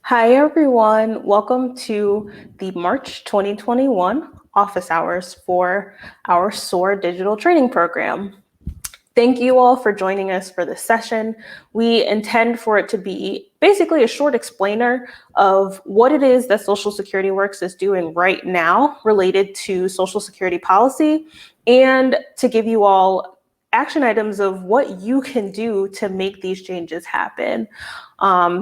Hi, everyone. Welcome to the March 2021 office hours for our SOAR digital training program. Thank you all for joining us for this session. We intend for it to be basically a short explainer of what it is that Social Security Works is doing right now related to Social Security policy, and to give you all action items of what you can do to make these changes happen.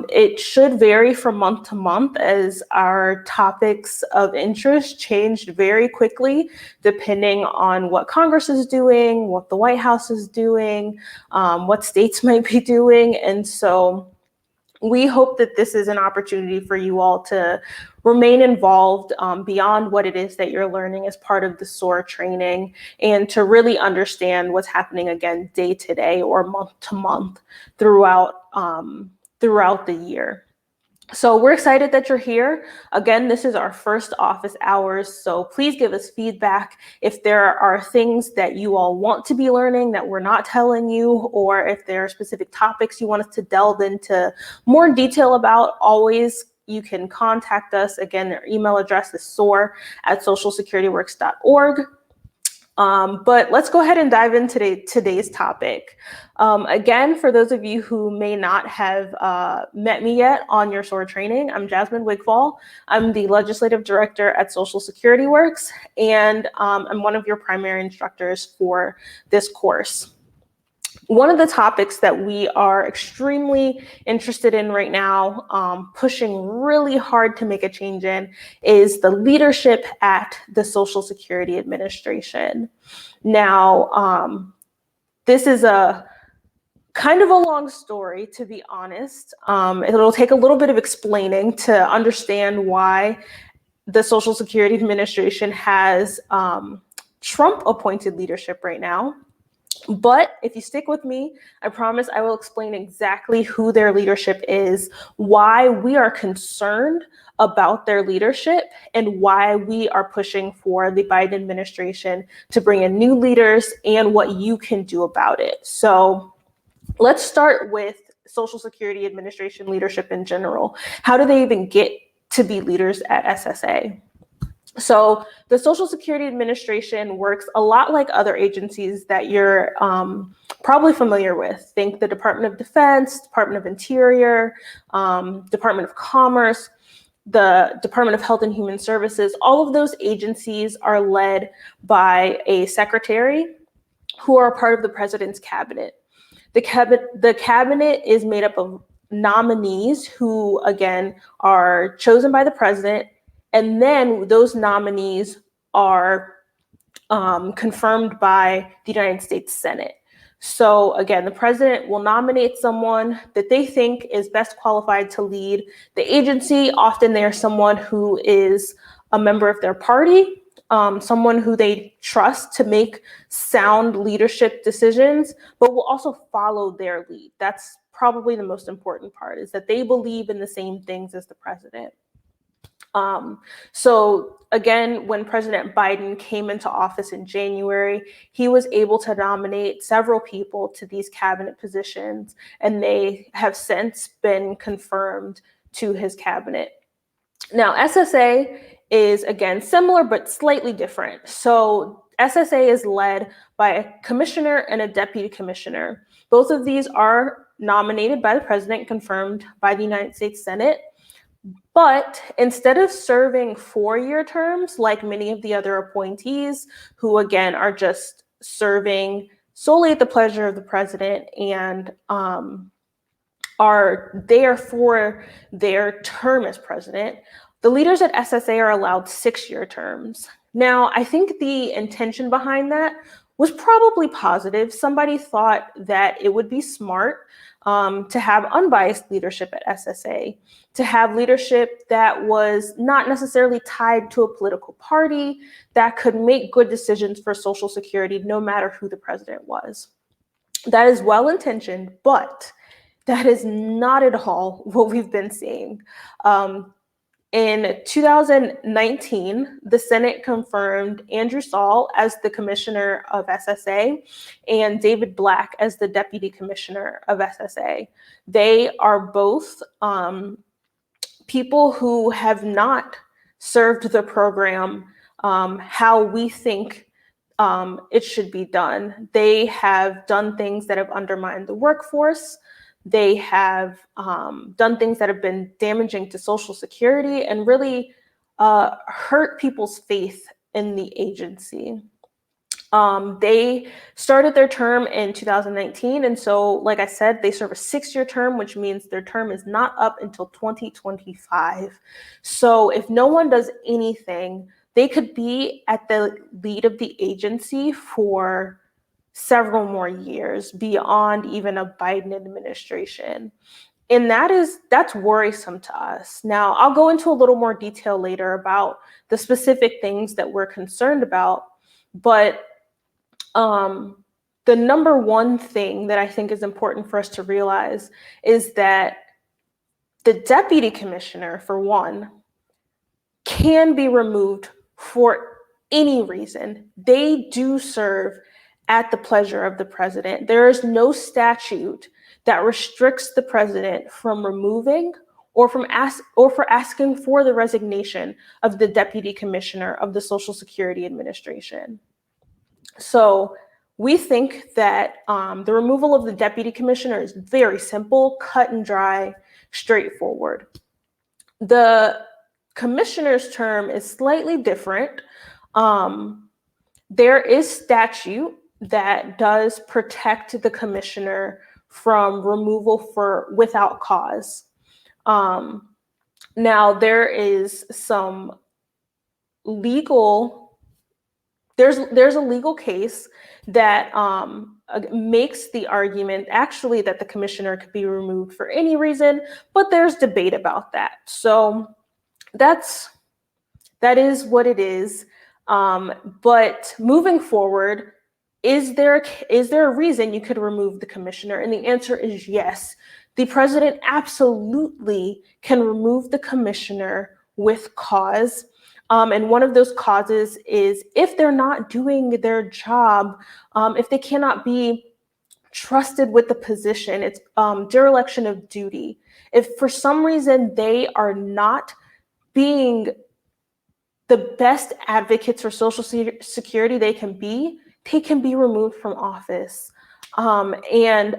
It should vary from month to month as our topics of interest changed very quickly depending on what Congress is doing, what the White House is doing, what states might be doing. And so we hope that this is an opportunity for you all to remain involved beyond what it is that you're learning as part of the SOAR training, and to really understand what's happening again day to day or month to month throughout the year. So we're excited that you're here. Again, this is our first office hours, so please give us feedback if there are things that you all want to be learning that we're not telling you, or if there are specific topics you want us to delve into more detail about. Always, you can contact us. Again, our email address is soar@socialsecurityworks.org. But let's go ahead and dive into today's topic. Again, for those of you who may not have met me yet on your SOAR training, I'm Jasmine Wigfall. I'm the Legislative Director at Social Security Works, and I'm one of your primary instructors for this course. One of the topics that we are extremely interested in right now, pushing really hard to make a change in, is the leadership at the Social Security Administration. Now, this is a kind of a long story, to be honest. It'll take a little bit of explaining to understand why the Social Security Administration has Trump-appointed leadership right now. But if you stick with me, I promise I will explain exactly who their leadership is, why we are concerned about their leadership, and why we are pushing for the Biden administration to bring in new leaders and what you can do about it. So let's start with Social Security Administration leadership in general. How do they even get to be leaders at SSA? So the Social Security Administration works a lot like other agencies that you're probably familiar with. Think the Department of Defense, Department of Interior, Department of Commerce, the Department of Health and Human Services. All of those agencies are led by a secretary who are part of the president's cabinet. The cabinet is made up of nominees who, again, are chosen by the president. And then those nominees are confirmed by the United States Senate. So again, the president will nominate someone that they think is best qualified to lead the agency. Often they are someone who is a member of their party, someone who they trust to make sound leadership decisions, but will also follow their lead. That's probably the most important part, is that they believe in the same things as the president. So again, when President Biden came into office in January, he was able to nominate several people to these cabinet positions, and they have since been confirmed to his cabinet. Now, SSA is, again, similar but slightly different. So SSA is led by a commissioner and a deputy commissioner. Both of these are nominated by the president, confirmed by the United States Senate. But instead of serving 4-year terms, like many of the other appointees, who again are just serving solely at the pleasure of the president and are there for their term as president, the leaders at SSA are allowed 6-year terms. Now, I think the intention behind that was probably positive. Somebody thought that it would be smart to have unbiased leadership at SSA, to have leadership that was not necessarily tied to a political party, that could make good decisions for Social Security no matter who the president was. That is well-intentioned, but that is not at all what we've been seeing. In 2019, the Senate confirmed Andrew Saul as the commissioner of SSA and David Black as the deputy commissioner of SSA. They are both people who have not served the program how we think it should be done. They have done things that have undermined the workforce. They have done things that have been damaging to Social Security and really hurt people's faith in the agency. They started their term in 2019. And so, like I said, they serve a 6-year term, which means their term is not up until 2025. So if no one does anything, they could be at the lead of the agency for several more years beyond even a Biden administration. And that's worrisome to us. Now, I'll go into a little more detail later about the specific things that we're concerned about, but the number one thing that I think is important for us to realize is that the deputy commissioner, for one, can be removed for any reason. They do serve at the pleasure of the president. There is no statute that restricts the president from removing or for asking for the resignation of the deputy commissioner of the Social Security Administration. So we think that the removal of the deputy commissioner is very simple, cut and dry, straightforward. The commissioner's term is slightly different. There is statute that does protect the commissioner from removal without cause. Now there is some there's a legal case that makes the argument actually that the commissioner could be removed for any reason, but there's debate about that. So that is what it is. But moving forward, is there a reason you could remove the commissioner? And the answer is yes. The president absolutely can remove the commissioner with cause. And one of those causes is if they're not doing their job, if they cannot be trusted with the position, it's dereliction of duty. If for some reason they are not being the best advocates for Social Security they can be removed from office. And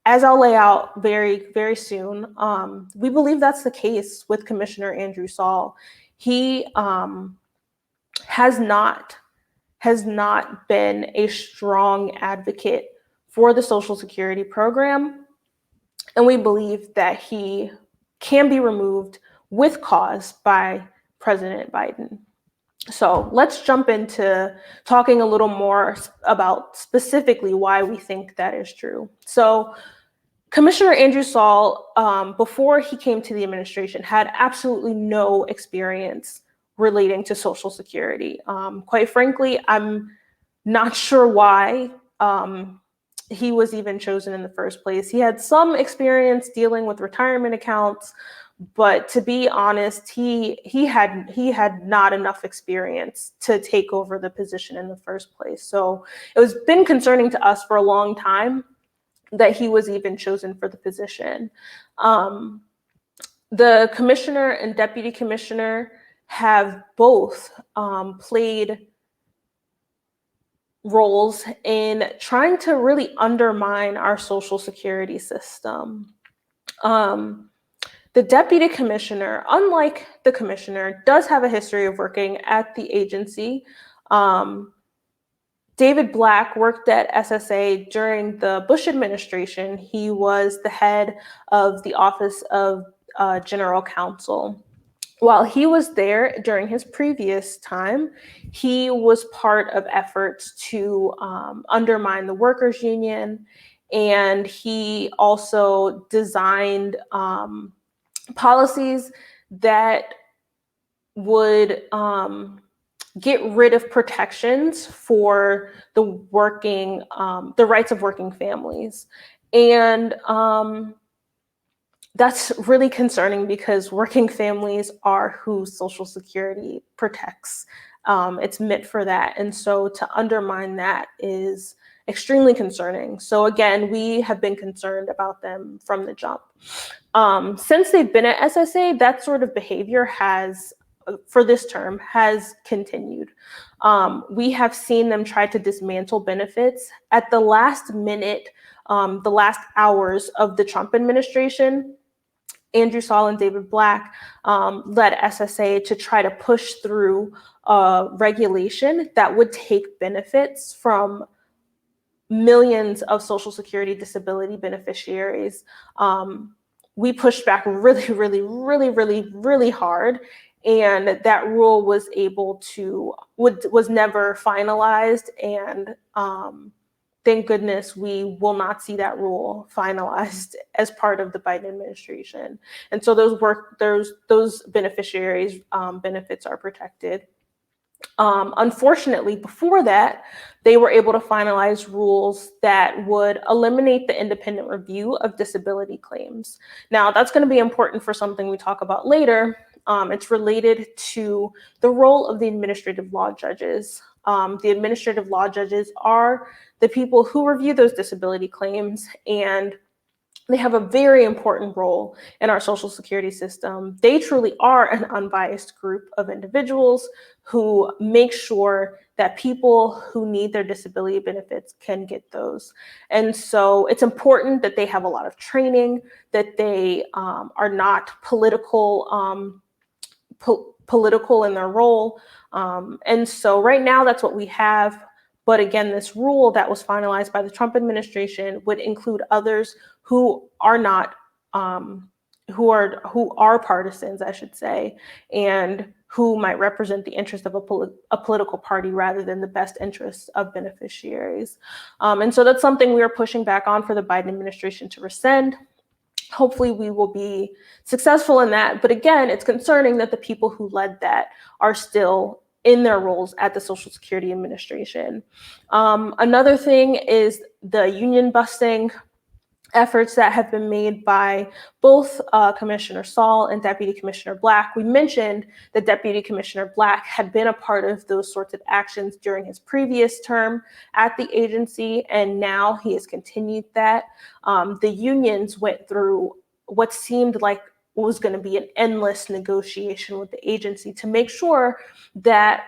as I'll lay out very, very soon, we believe that's the case with Commissioner Andrew Saul. He has not been a strong advocate for the Social Security program, and we believe that he can be removed with cause by President Biden. So let's jump into talking a little more about specifically why we think that is true. So Commissioner Andrew Saul, before he came to the administration, had absolutely no experience relating to Social Security. Quite frankly, I'm not sure why he was even chosen in the first place. He had some experience dealing with retirement accounts, but to be honest, he had not enough experience to take over the position in the first place. So it was been concerning to us for a long time that he was even chosen for the position. The commissioner and deputy commissioner have both played roles in trying to really undermine our Social Security system. The deputy commissioner, unlike the commissioner, does have a history of working at the agency. David Black worked at SSA during the Bush administration. He was the head of the Office of General Counsel. While he was there during his previous time, he was part of efforts to undermine the workers' union, and he also designed policies that would get rid of protections for the rights of working families. And that's really concerning because working families are who Social Security protects. It's meant for that. And so to undermine that is extremely concerning. So again, we have been concerned about them from the jump. Since they've been at SSA, that sort of behavior for this term, has continued. We have seen them try to dismantle benefits at the last minute, the last hours of the Trump administration. Andrew Saul and David Black led SSA to try to push through regulation that would take benefits from millions of Social Security disability beneficiaries. We pushed back really, really, really, really, really hard, and that rule was never finalized. And thank goodness we will not see that rule finalized as part of the Biden administration. And so those beneficiaries' benefits are protected. Unfortunately, before that, they were able to finalize rules that would eliminate the independent review of disability claims. Now, that's going to be important for something we talk about later. It's related to the role of the administrative law judges. The administrative law judges are the people who review those disability claims, and they have a very important role in our Social Security system. They truly are an unbiased group of individuals who make sure that people who need their disability benefits can get those. And so it's important that they have a lot of training, that they are not political in their role. And so right now that's what we have. But again, this rule that was finalized by the Trump administration would include others who are not, who are partisans, I should say, and who might represent the interest of a political party rather than the best interests of beneficiaries. And so that's something we are pushing back on for the Biden administration to rescind. Hopefully we will be successful in that. But again, it's concerning that the people who led that are still in their roles at the Social Security Administration. Another thing is the union busting efforts that have been made by both Commissioner Saul and Deputy Commissioner Black. We mentioned that Deputy Commissioner Black had been a part of those sorts of actions during his previous term at the agency, and now he has continued that. The unions went through what seemed like was going to be an endless negotiation with the agency to make sure that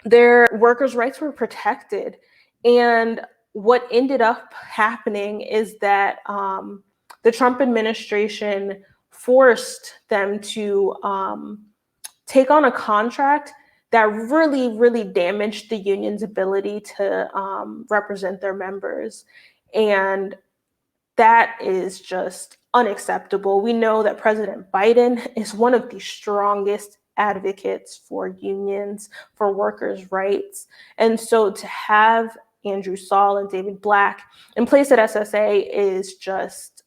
their workers' rights were protected. And what ended up happening is that the Trump administration forced them to take on a contract that really, really damaged the union's ability to represent their members. And that is just unacceptable. We know that President Biden is one of the strongest advocates for unions, for workers' rights. And so to have Andrew Saul and David Black in place at SSA is just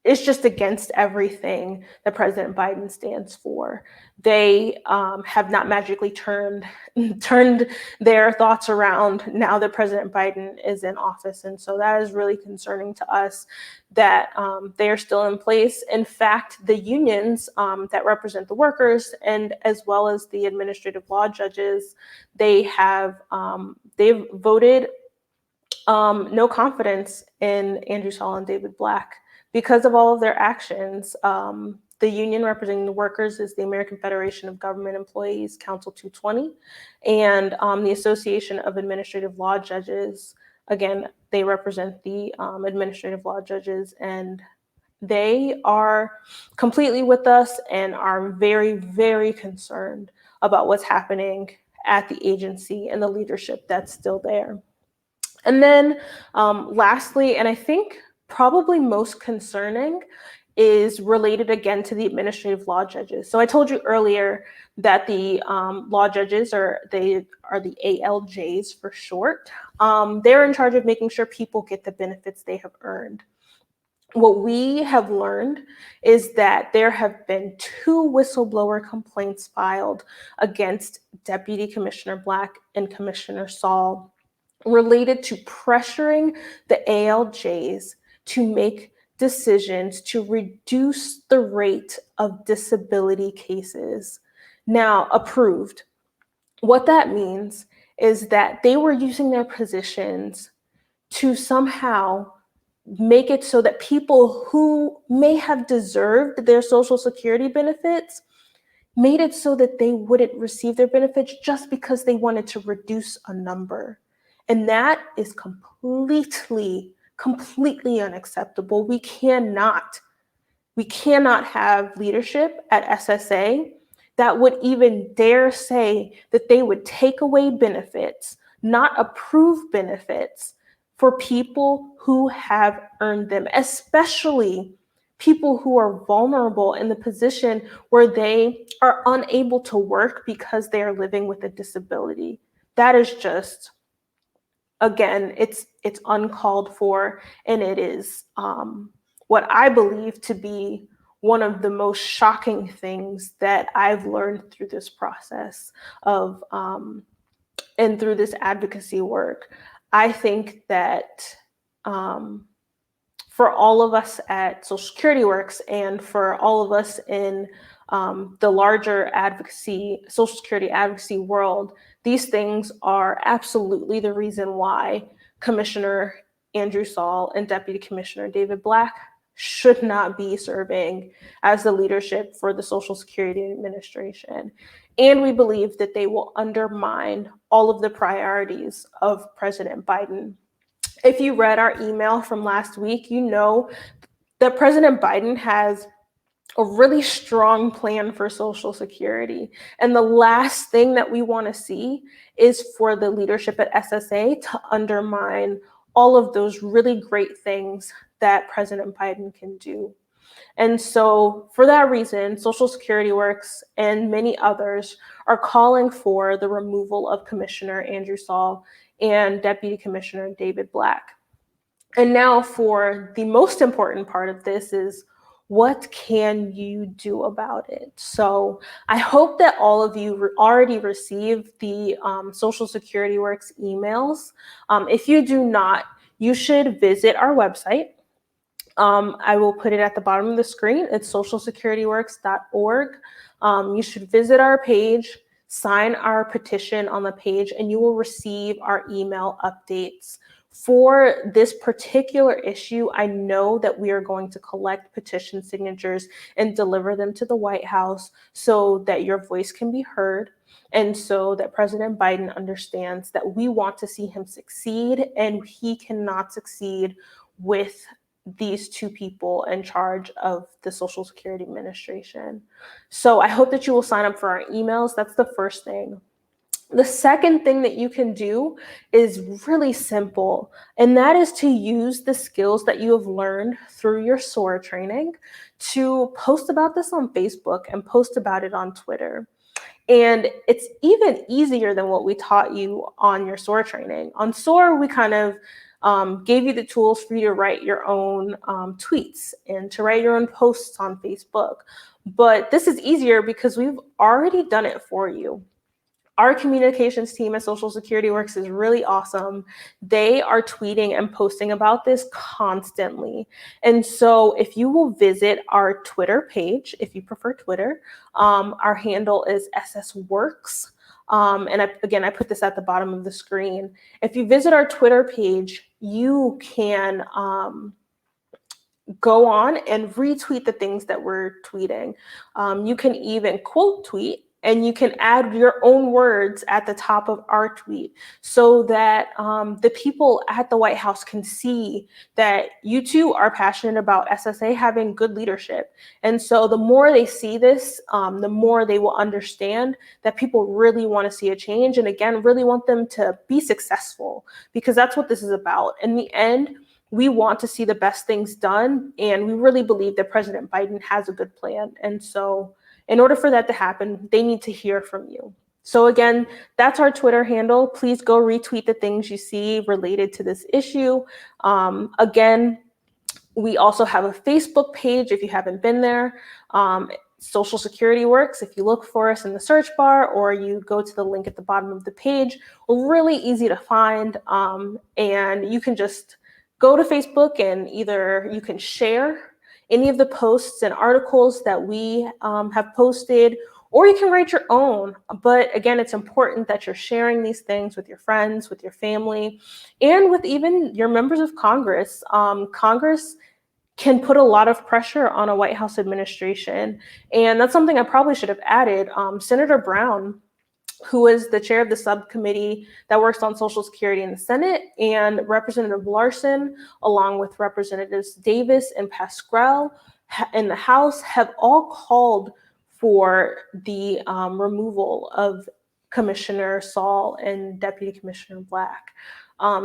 it's just against everything that President Biden stands for. They have not magically turned their thoughts around now that President Biden is in office. And so that is really concerning to us that they are still in place. In fact, the unions that represent the workers, and as well as the administrative law judges, they've voted no confidence in Andrew Saul and David Black because of all of their actions. The union representing the workers is the American Federation of Government Employees, Council 220, and the Association of Administrative Law Judges. Again, they represent the administrative law judges, and they are completely with us and are very, very concerned about what's happening at the agency and the leadership that's still there. And then lastly, and I think probably most concerning, is related again to the administrative law judges. So I told you earlier that the law judges are the ALJs for short. They're in charge of making sure people get the benefits they have earned. What we have learned is that there have been 2 whistleblower complaints filed against Deputy Commissioner Black and Commissioner Saul related to pressuring the ALJs to make decisions to reduce the rate of disability cases now approved. What that means is that they were using their positions to somehow make it so that people who may have deserved their Social Security benefits made it so that they wouldn't receive their benefits just because they wanted to reduce a number. And that is completely unacceptable. We cannot have leadership at SSA that would even dare say that they would take away benefits, not approve benefits for people who have earned them, especially people who are vulnerable in the position where they are unable to work because they are living with a disability. That is just, again, it's uncalled for, and it is what I believe to be one of the most shocking things that I've learned through this process of and through this advocacy work. I think that for all of us at Social Security Works and for all of us in the larger Social Security advocacy world, these things are absolutely the reason why Commissioner Andrew Saul and Deputy Commissioner David Black should not be serving as the leadership for the Social Security Administration. And we believe that they will undermine all of the priorities of President Biden. If you read our email from last week, you know that President Biden has a really strong plan for Social Security. And the last thing that we want to see is for the leadership at SSA to undermine all of those really great things that President Biden can do. And so for that reason, Social Security Works and many others are calling for the removal of Commissioner Andrew Saul and Deputy Commissioner David Black. And now for the most important part of this is, what can you do about it? So I hope that all of you already received the Social Security Works emails. If you do not, you should visit our website. I will put it at the bottom of the screen. It's socialsecurityworks.org. You should visit our page, sign our petition on the page, and you will receive our email updates. For this particular issue, I know that we are going to collect petition signatures and deliver them to the White House so that your voice can be heard and so that President Biden understands that we want to see him succeed, and he cannot succeed with these two people in charge of the Social Security Administration. So I hope that you will sign up for our emails. That's the first thing. The second thing that you can do is really simple, and that is to use the skills that you have learned through your SOAR training to post about this on Facebook and post about it on Twitter. And it's even easier than what we taught you on your SOAR training. On SOAR, we kind of gave you the tools for you to write your own tweets and to write your own posts on Facebook. But this is easier because we've already done it for you. Our communications team at Social Security Works is really awesome. They are tweeting and posting about this constantly. And so if you will visit our Twitter page, if you prefer Twitter, our handle is SSWorks. And I put this at the bottom of the screen. If you visit our Twitter page, you can go on and retweet the things that we're tweeting. You can even quote tweet, and you can add your own words at the top of our tweet so that the people at the White House can see that you too are passionate about SSA having good leadership. And so the more they see this, the more they will understand that people really want to see a change, and again, really want them to be successful, because that's what this is about. In the end, we want to see the best things done, and we really believe that President Biden has a good plan. And so in order for that to happen, they need to hear from you. So again, that's our Twitter handle. Please go retweet the things you see related to this issue. Again, we also have a Facebook page if you haven't been there. Social Security Works, if you look for us in the search bar or you go to the link at the bottom of the page, really easy to find. And you can just go to Facebook and either you can share any of the posts and articles that we have posted, or you can write your own. But again, it's important that you're sharing these things with your friends, with your family, and with even your members of Congress. Congress can put a lot of pressure on a White House administration. And that's something I probably should have added. Senator Brown, who is the chair of the subcommittee that works on Social Security in the Senate, and Representative Larson, along with Representatives Davis and Pascrell in the House, have all called for the removal of Commissioner Saul and Deputy Commissioner Black.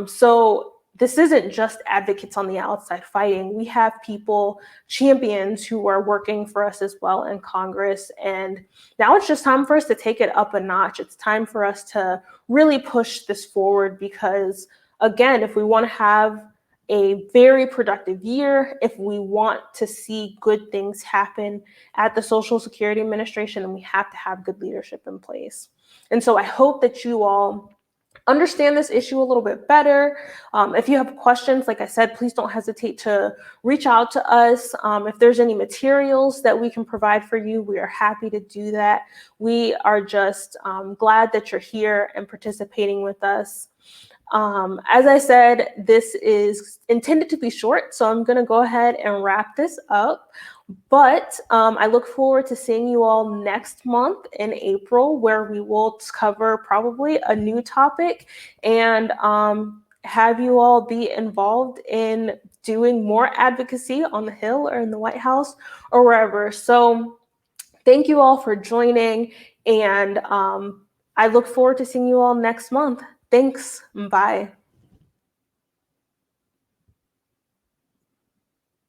So this isn't just advocates on the outside fighting. We have people, champions, who are working for us as well in Congress. And now it's just time for us to take it up a notch. It's time for us to really push this forward because, again, if we want to have a very productive year, if we want to see good things happen at the Social Security Administration, then we have to have good leadership in place. And so I hope that you all understand this issue a little bit better. If you have questions, like I said, please don't hesitate to reach out to us. If there's any materials that we can provide for you, we are happy to do that. We are just glad that you're here and participating with us. As I said, this is intended to be short, so I'm going to go ahead and wrap this up. But I look forward to seeing you all next month in April, where we will cover probably a new topic and have you all be involved in doing more advocacy on the Hill or in the White House or wherever. So thank you all for joining, and I look forward to seeing you all next month. Thanks. Bye.